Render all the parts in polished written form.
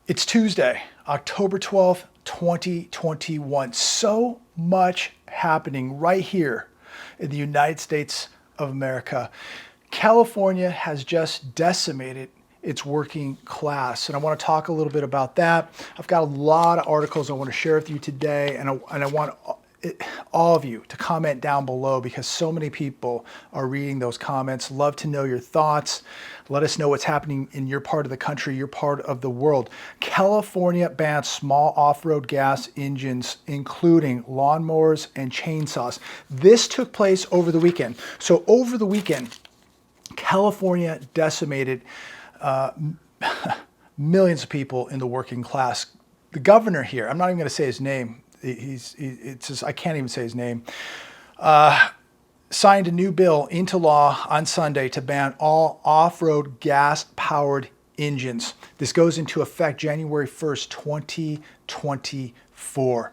It's Tuesday, October 12th, 2021. So much happening right here in the United States of America. California has just decimated its working class. And I want to talk a little bit about that. I've got a lot of articles I want to share with you today, and I want all of you to comment down below because so many people are reading those comments. Love to know your thoughts. Let us know what's happening in your part of the country, your part of the world. California bans small off-road gas engines, including lawnmowers and chainsaws. This took place over the weekend. So over the weekend, California decimated millions of people in the working class. The governor here, I'm not even going to say his name. It's just, I can't even say his name. Signed a new bill into law on Sunday to ban all off-road gas-powered engines. This goes into effect January 1st, 2024.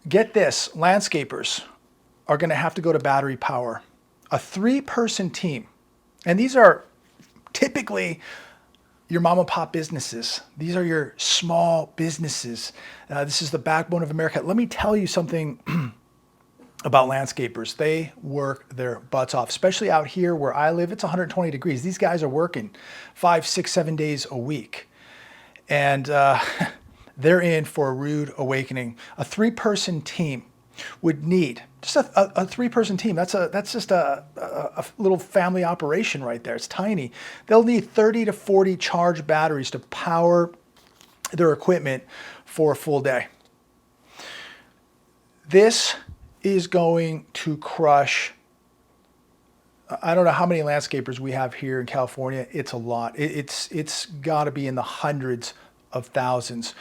Get this, landscapers are going to have to go to battery power. A 3-person team, and these are typically your mom and pop businesses. These are your small businesses. This is the backbone of America. Let me tell you something about landscapers. They work their butts off, especially out here where I live. It's 120 degrees. These guys are working 5, 6, 7 days a week. And they're in for a rude awakening. A 3-person team would need just a 3-person team. That's just a little family operation right there. It's tiny. They'll need 30 to 40 charged batteries to power their equipment for a full day. This is going to crush. I don't know how many landscapers we have here in California. It's a lot. It's got to be in the hundreds of thousands.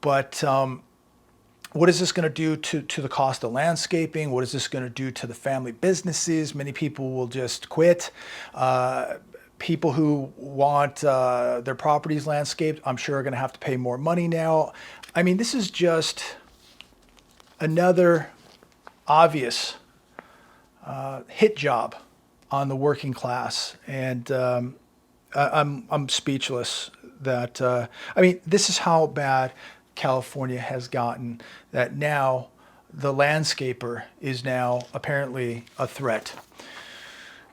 But what is this going to do to the cost of landscaping? What is this going to do to the family businesses? Many people will just quit. People who want their properties landscaped, I'm sure are going to have to pay more money now. I mean, this is just another obvious hit job on the working class. And I'm speechless that, I mean, this is how bad California has gotten, that now the landscaper is now apparently a threat.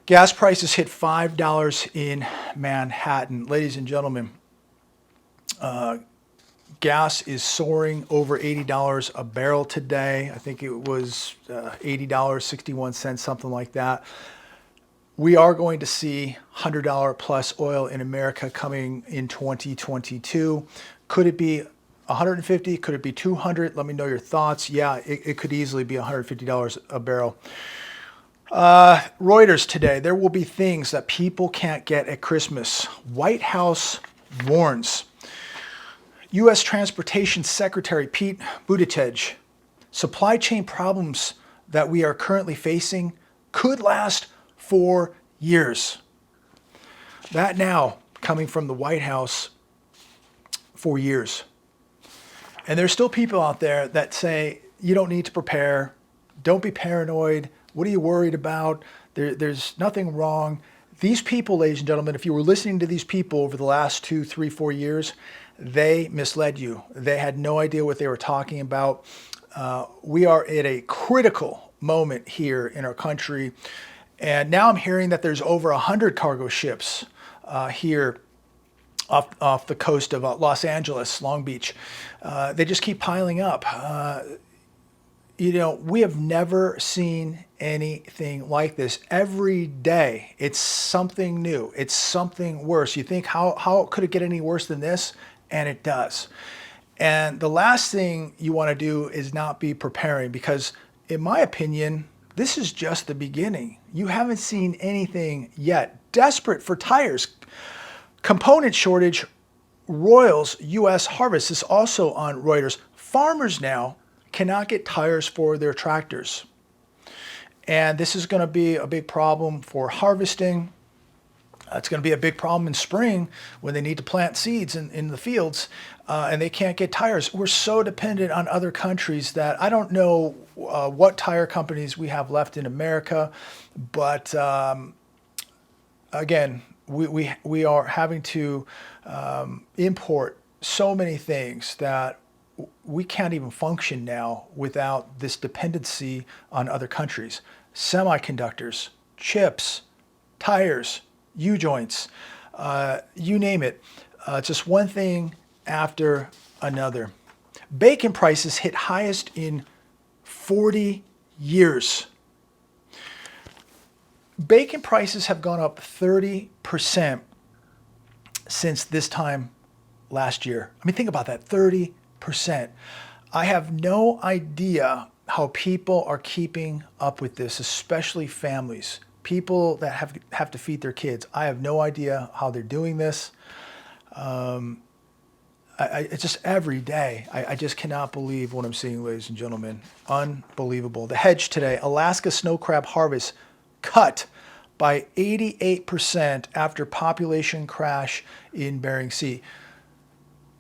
Gas prices hit $5 in Manhattan. Ladies and gentlemen, gas is soaring over $80 a barrel today. I think it was $80.61, something like that. We are going to see $100 plus oil in America coming in 2022. Could it be 150? Could it be 200? Let me know your thoughts. Yeah, it could easily be $150 a barrel. Reuters today, there will be things that people can't get at Christmas. White House warns. U.S. Transportation Secretary Pete Buttigieg, supply chain problems that we are currently facing could last for years. That now coming from the White House for years. And there's still people out there that say, you don't need to prepare. Don't be paranoid. What are you worried about? There's nothing wrong. These people, ladies and gentlemen, if you were listening to these people over the last 2, 3, 4 years, they misled you. They had no idea what they were talking about. We are at a critical moment here in our country. And now I'm hearing that there's over 100 cargo ships here off the coast of Los Angeles, Long Beach. They just keep piling up. You know, we have never seen anything like this. Every day, it's something new. It's something worse. You think, how could it get any worse than this? And it does. And the last thing you want to do is not be preparing, because in my opinion, this is just the beginning. You haven't seen anything yet. Desperate for tires. Component shortage roils U.S. harvest. This is also on Reuters. Farmers now cannot get tires for their tractors. And this is going to be a big problem for harvesting. It's going to be a big problem in spring when they need to plant seeds in the fields and they can't get tires. We're so dependent on other countries that I don't know what tire companies we have left in America. But again, we are having to import so many things that we can't even function now without this dependency on other countries. Semiconductors, chips, tires, U-joints, you name it. Just one thing after another. Bacon prices hit highest in 40 years. Bacon prices have gone up 30% since this time last year. I mean, think about that, 30%. I have no idea how people are keeping up with this, especially families, people that have to feed their kids. I have no idea how they're doing this. It's just every day. I just cannot believe what I'm seeing, ladies and gentlemen. Unbelievable. The hedge today, Alaska snow crab harvest cut by 88% after population crash in Bering Sea.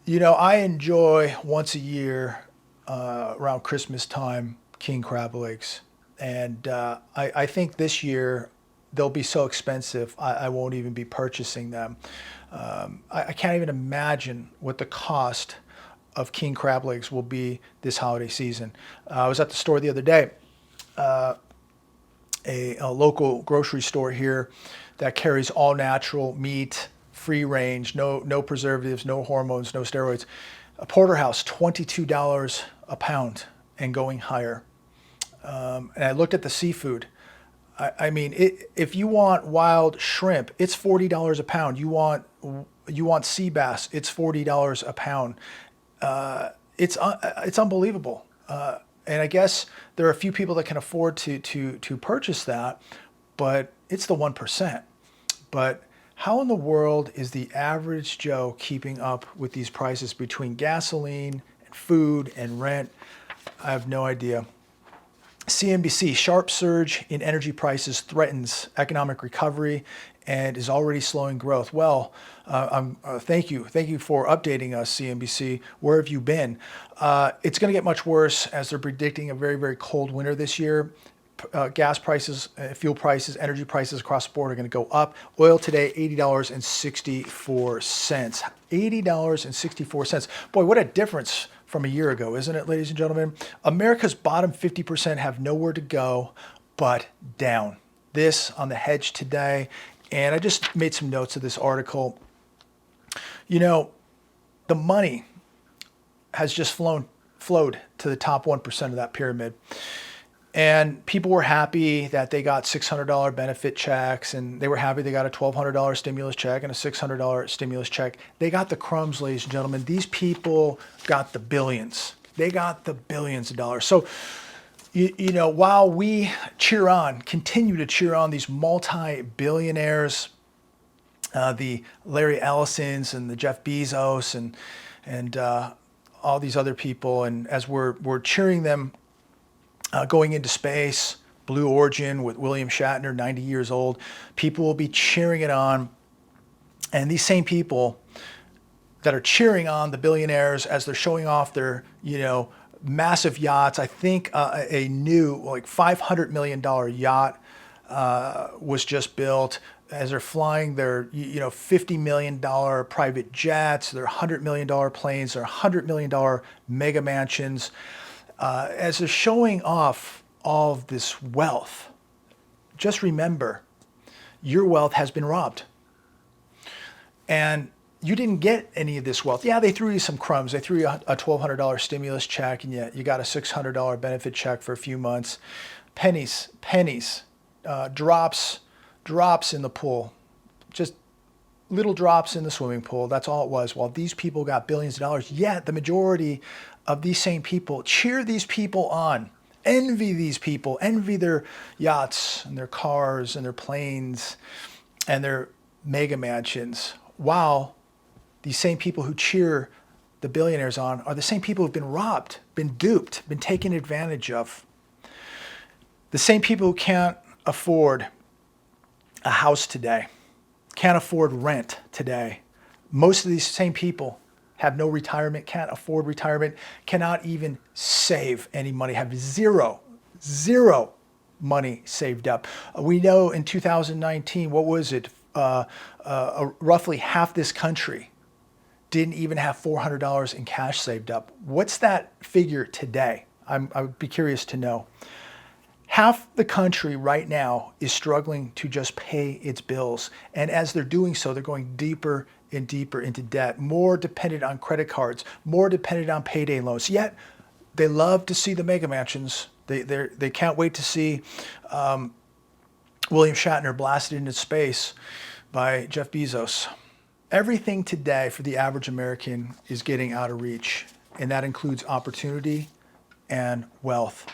You know, I enjoy once a year around Christmas time king crab legs. And I think this year they'll be so expensive I won't even be purchasing them. I can't even imagine what the cost of king crab legs will be this holiday season. I was at the store the other day, a local grocery store here that carries all natural meat, free range, no preservatives, no hormones, no steroids. A porterhouse, $22 a pound and going higher. And I looked at the seafood. I mean, if you want wild shrimp, it's $40 a pound. You want sea bass, it's $40 a pound. It's unbelievable. And I guess there are a few people that can afford to purchase that, but it's the 1%. But how in the world is the average Joe keeping up with these prices between gasoline and food and rent? I have no idea. CNBC, sharp surge in energy prices threatens economic recovery and is already slowing growth. Well, thank you for updating us, CNBC. Where have you been? It's going to get much worse as they're predicting a very, very cold winter this year. Gas prices, fuel prices, energy prices across the board are going to go up. Oil today, $80.64. $80.64. Boy, what a difference from a year ago, isn't it, ladies and gentlemen? America's bottom 50% have nowhere to go but down. This on the hedge today. And I just made some notes of this article. You know, the money has just flowed to the top 1% of that pyramid. And people were happy that they got $600 benefit checks, and they were happy they got a $1,200 stimulus check and a $600 stimulus check. They got the crumbs, ladies and gentlemen. These people got the billions. They got the billions of dollars. So, you know, while we continue to cheer on these multi-billionaires, the Larry Ellisons and the Jeff Bezos and all these other people, and as we're cheering them going into space, Blue Origin with William Shatner, 90 years old, people will be cheering it on. And these same people that are cheering on the billionaires as they're showing off their, you know, massive yachts. I think a new like $500 million yacht was just built as they're flying their, you know, $50 million private jets, their $100 million planes, their $100 million mega mansions. As they're showing off all of this wealth, just remember, your wealth has been robbed. And you didn't get any of this wealth. Yeah, they threw you some crumbs. They threw you a $1,200 stimulus check, and you got a $600 benefit check for a few months. Pennies, drops in the pool. Just little drops in the swimming pool. That's all it was. While these people got billions of dollars, yet the majority of these same people cheer these people on, envy these people, envy their yachts and their cars and their planes and their mega mansions, while these same people who cheer the billionaires on are the same people who've been robbed, been duped, been taken advantage of. The same people who can't afford a house today, can't afford rent today. Most of these same people have no retirement, can't afford retirement, cannot even save any money, have zero money saved up. We know in 2019, what was it? Roughly half this country didn't even have $400 in cash saved up. What's that figure today? I would be curious to know. Half the country right now is struggling to just pay its bills. And as they're doing so, they're going deeper and deeper into debt, more dependent on credit cards, more dependent on payday loans. Yet they love to see the mega mansions. They can't wait to see William Shatner blasted into space by Jeff Bezos. Everything today for the average American is getting out of reach, and that includes opportunity and wealth.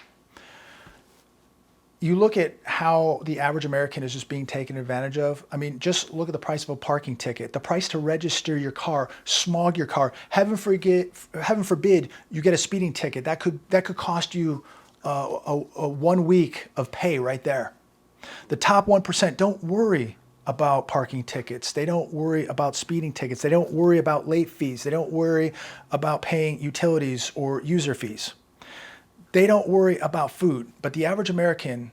You look at how the average American is just being taken advantage of. I mean, just look at the price of a parking ticket, the price to register your car, smog your car. Heaven forbid you get a speeding ticket. That could cost you a 1 week of pay right there. The top 1% don't worry about parking tickets. They don't worry about speeding tickets. They don't worry about late fees. They don't worry about paying utilities or user fees. They don't worry about food, but the average American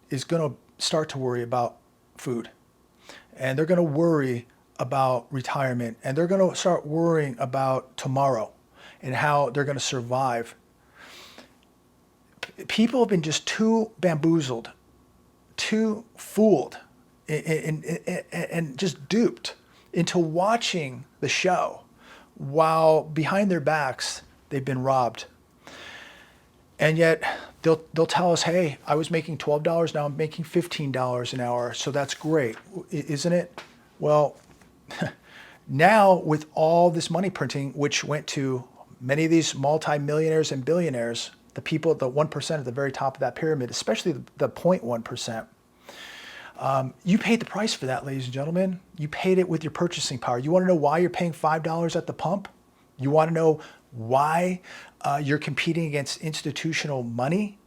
is going to start to worry about food. And they're going to worry about retirement. And they're going to start worrying about tomorrow and how they're going to survive. People have been just too bamboozled, too fooled, and just duped into watching the show while behind their backs, they've been robbed. And yet they'll tell us, hey, I was making $12, now I'm making $15 an hour, so that's great, isn't it? Well, now with all this money printing, which went to many of these multimillionaires and billionaires, the people at the 1% at the very top of that pyramid, especially the 0.1%, you paid the price for that, ladies and gentlemen. You paid it with your purchasing power. You want to know why you're paying $5 at the pump? You want to know why you're competing against institutional money?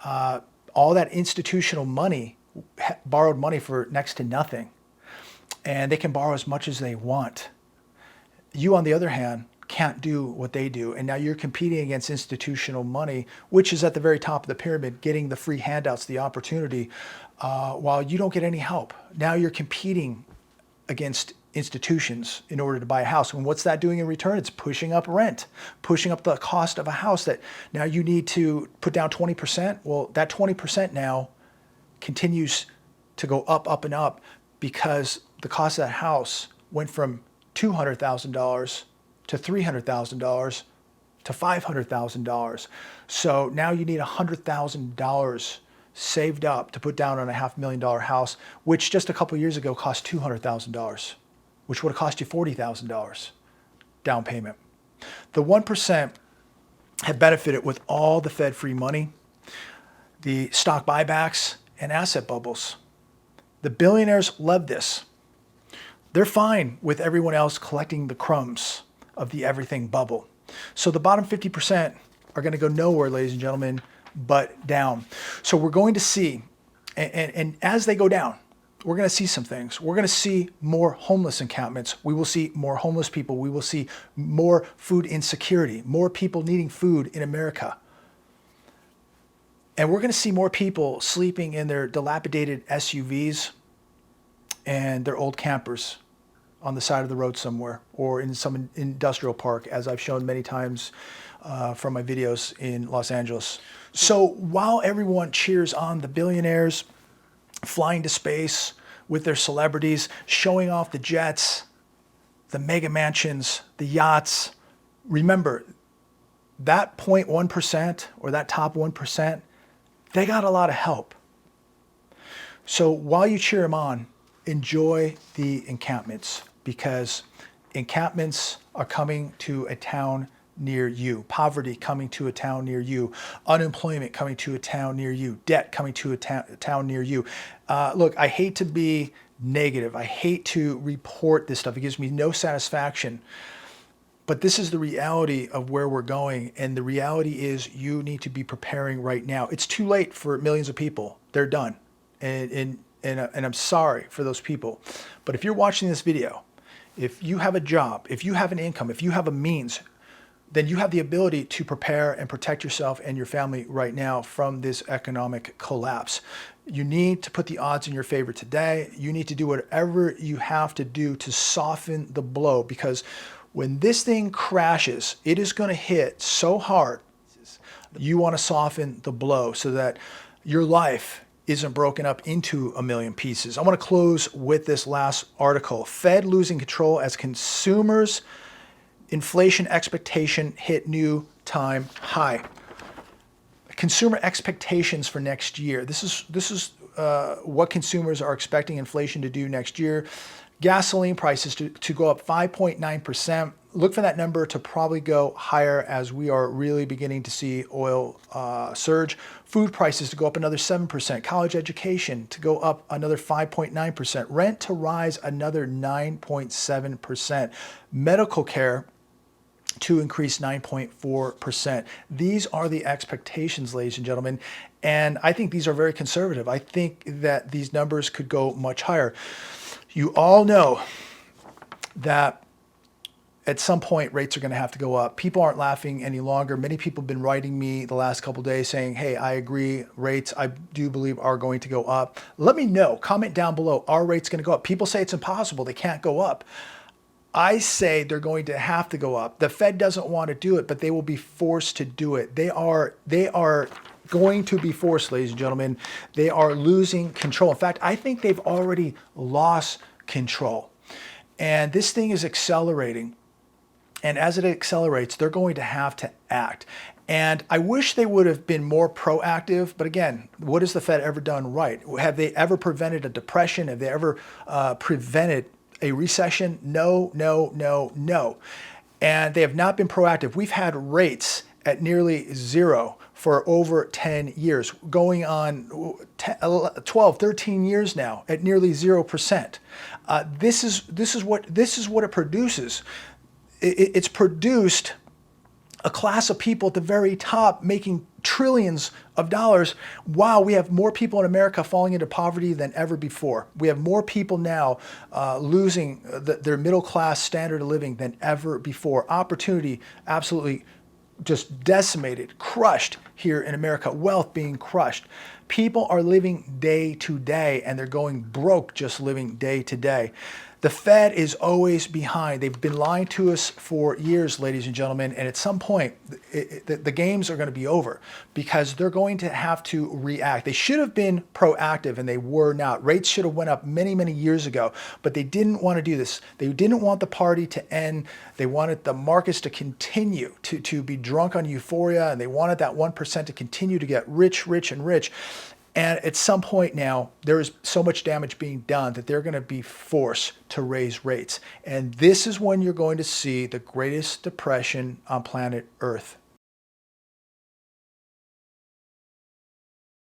All that institutional money, borrowed money for next to nothing. And they can borrow as much as they want. You, on the other hand, can't do what they do. And now you're competing against institutional money, which is at the very top of the pyramid, getting the free handouts, the opportunity, while you don't get any help. Now you're competing against institutions in order to buy a house. And what's that doing in return? It's pushing up rent, pushing up the cost of a house that now you need to put down 20%. Well, that 20% now continues to go up and up because the cost of that house went from $200,000 to $300,000 to $500,000. So now you need $100,000 saved up to put down on a $500,000 house, which just a couple of years ago cost $200,000, which would have cost you $40,000 down payment. The 1% have benefited with all the Fed free money, the stock buybacks, and asset bubbles. The billionaires love this. They're fine with everyone else collecting the crumbs of the everything bubble. So the bottom 50% are going to go nowhere, ladies and gentlemen, but down. So we're going to see, and as they go down, we're going to see some things. We're going to see more homeless encampments. We will see more homeless people. We will see more food insecurity, more people needing food in America. And we're going to see more people sleeping in their dilapidated SUVs and their old campers on the side of the road somewhere or in some industrial park, as I've shown many times from my videos in Los Angeles. So while everyone cheers on the billionaires flying to space with their celebrities, showing off the jets, the mega mansions, the yachts, remember that 0.1% or that top 1%, they got a lot of help. So while you cheer them on, enjoy the encampments, because encampments are coming to a town near you. Poverty coming to a town near you. Unemployment coming to a town near you. Debt coming to a town near you. Look, I hate to be negative. I hate to report this stuff. It gives me no satisfaction. But this is the reality of where we're going. And the reality is you need to be preparing right now. It's too late for millions of people. They're done. And I'm sorry for those people. But if you're watching this video, if you have a job, if you have an income, if you have a means, then you have the ability to prepare and protect yourself and your family right now from this economic collapse. You need to put the odds in your favor today. You need to do whatever you have to do to soften the blow, because When this thing crashes, it is going to hit so hard. You want to soften the blow so that your life isn't broken up into a million pieces. I want to close with this last article. Fed losing control as consumers' inflation expectation hit new time high. Consumer expectations for next year. This is what consumers are expecting inflation to do next year. Gasoline prices to go up 5.9%. Look for that number to probably go higher as we are really beginning to see oil surge. Food prices to go up another 7%. College education to go up another 5.9%. Rent to rise another 9.7%. Medical care to increase 9.4%. These are the expectations, ladies and gentlemen. And I think these are very conservative. I think that these numbers could go much higher. You all know that at some point rates are going to have to go up. People aren't laughing any longer. Many people have been writing me the last couple of days saying, hey, I agree, rates I do believe are going to go up. Let me know, comment down below, are rates going to go up? People say it's impossible, they can't go up. I say they're going to have to go up. The Fed doesn't want to do it, but they will be forced to do it. They are going to be forced, ladies and gentlemen. They are losing control. In fact, I think they've already lost control. And this thing is accelerating. And as it accelerates, they're going to have to act. And I wish they would have been more proactive. But again, what has the Fed ever done right? Have they ever prevented a depression? Have they ever prevented a recession? No, no, no, no. And they have not been proactive. We've had rates at nearly zero for over 10 years, going on 12, 13 years now at nearly 0%. This is what it produces. It's produced a class of people at the very top making trillions of dollars. Wow, we have more people in America falling into poverty than ever before. We have more people now losing their middle class standard of living than ever before. Opportunity absolutely just decimated, crushed here in America. Wealth being crushed. People are living day to day and they're going broke just living day to day. The Fed is always behind. They've been lying to us for years, ladies and gentlemen, and at some point, the games are going to be over because they're going to have to react. They should have been proactive, and they were not. Rates should have went up many, many years ago, but they didn't want to do this. They didn't want the party to end. They wanted the markets to continue to be drunk on euphoria, and they wanted that 1% to continue to get rich, rich, and rich. And at some point now, there is so much damage being done that they're going to be forced to raise rates. And this is when you're going to see the greatest depression on planet Earth.